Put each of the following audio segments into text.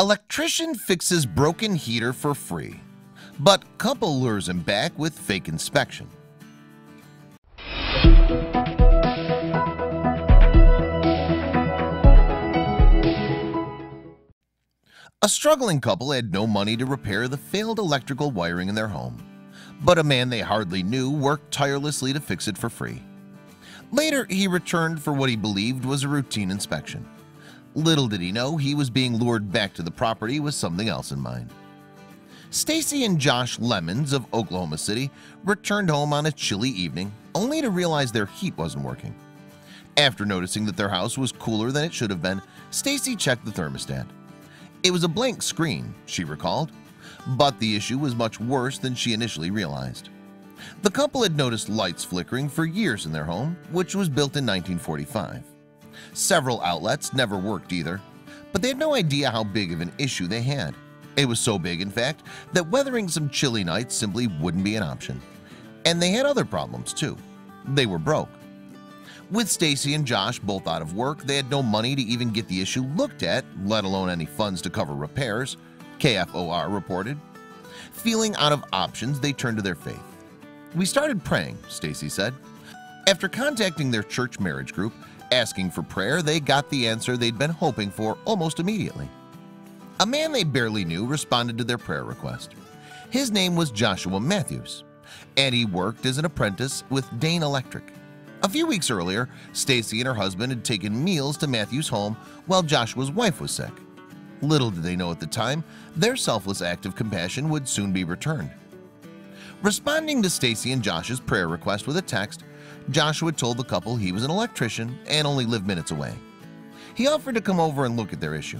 Electrician fixes broken heater for free, but couple lures him back with fake inspection. A struggling couple had no money to repair the failed electrical wiring in their home, but a man they hardly knew worked tirelessly to fix it for free. Later, he returned for what he believed was a routine inspection. Little did he know he was being lured back to the property with something else in mind. Stacy and Josh Lemons of Oklahoma City returned home on a chilly evening only to realize their heat wasn't working. After noticing that their house was cooler than it should have been, Stacy checked the thermostat. It was a blank screen, she recalled, but the issue was much worse than she initially realized. The couple had noticed lights flickering for years in their home, which was built in 1945. Several outlets never worked either, but they had no idea how big of an issue they had. It was so big, in fact, that weathering some chilly nights simply wouldn't be an option. And they had other problems too. They were broke. With Stacy and Josh both out of work, they had no money to even get the issue looked at, let alone any funds to cover repairs, KFOR reported. Feeling out of options, they turned to their faith. "We started praying," Stacy said. After contacting their church marriage group, asking for prayer, they got the answer they'd been hoping for almost immediately. A man they barely knew responded to their prayer request. His name was Joshua Matthews, and he worked as an apprentice with Dane Electric. A few weeks earlier, Stacy and her husband had taken meals to Matthews' home while Joshua's wife was sick. Little did they know at the time, their selfless act of compassion would soon be returned. Responding to Stacy and Josh's prayer request with a text, Joshua told the couple he was an electrician and only lived minutes away. He offered to come over and look at their issue,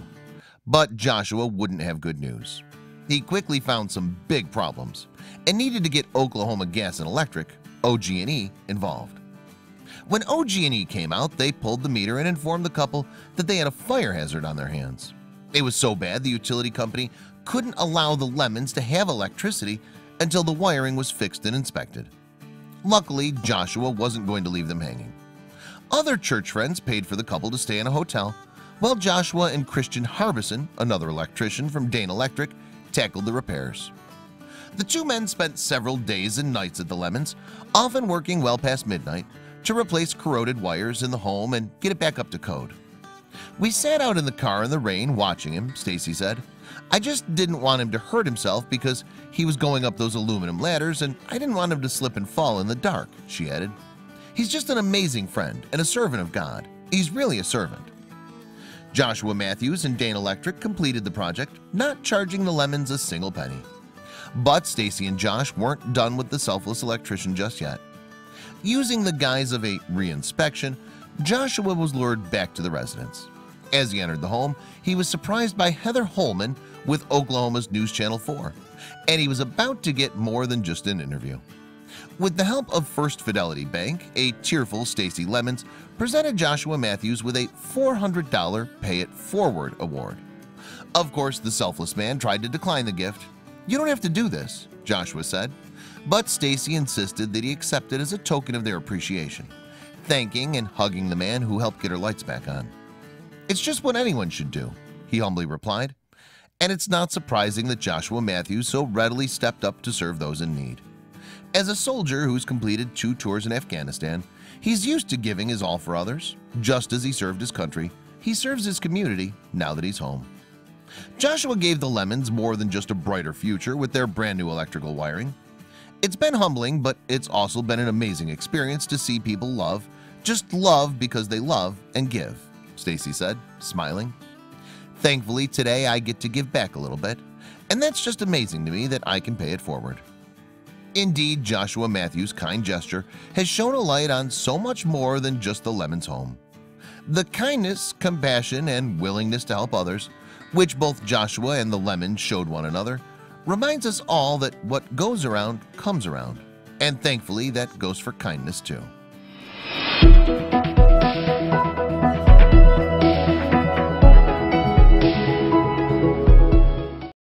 but Joshua wouldn't have good news. He quickly found some big problems and needed to get Oklahoma Gas and Electric, OG&E, involved. When OG&E came out, they pulled the meter and informed the couple that they had a fire hazard on their hands. It was so bad the utility company couldn't allow the Lemons to have electricity until the wiring was fixed and inspected. Luckily, Joshua wasn't going to leave them hanging. Other church friends paid for the couple to stay in a hotel, while Joshua and Christian Harbison, another electrician from Dane Electric, tackled the repairs. The two men spent several days and nights at the Lemons, often working well past midnight, to replace corroded wires in the home and get it back up to code. "We sat out in the car in the rain watching him," Stacy said. "I just didn't want him to hurt himself because he was going up those aluminum ladders, and I didn't want him to slip and fall in the dark," she added. "He's just an amazing friend and a servant of God. He's really a servant." Joshua Matthews and Dane Electric completed the project, not charging the Lemons a single penny. But Stacy and Josh weren't done with the selfless electrician just yet. Using the guise of a reinspection, Joshua was lured back to the residence. As he entered the home, he was surprised by Heather Holman with Oklahoma's News Channel 4, and he was about to get more than just an interview. With the help of First Fidelity Bank, a tearful Stacy Lemons presented Joshua Matthews with a $400 Pay It Forward award. Of course, the selfless man tried to decline the gift. "You don't have to do this," Joshua said, but Stacy insisted that he accept it as a token of their appreciation, thanking and hugging the man who helped get her lights back on. "It's just what anyone should do," he humbly replied, and it's not surprising that Joshua Matthews so readily stepped up to serve those in need. As a soldier who's completed 2 tours in Afghanistan, he's used to giving his all for others. Just as he served his country, he serves his community now that he's home. Joshua gave the Lemons more than just a brighter future with their brand new electrical wiring. "It's been humbling, but it's also been an amazing experience to see people love, just love because they love and give," Stacy said, smiling. "Thankfully, today I get to give back a little bit, and that's just amazing to me that I can pay it forward." Indeed, Joshua Matthews' kind gesture has shown a light on so much more than just the Lemons' home. The kindness, compassion, and willingness to help others, which both Joshua and the Lemons showed one another, reminds us all that what goes around comes around, and thankfully that goes for kindness too.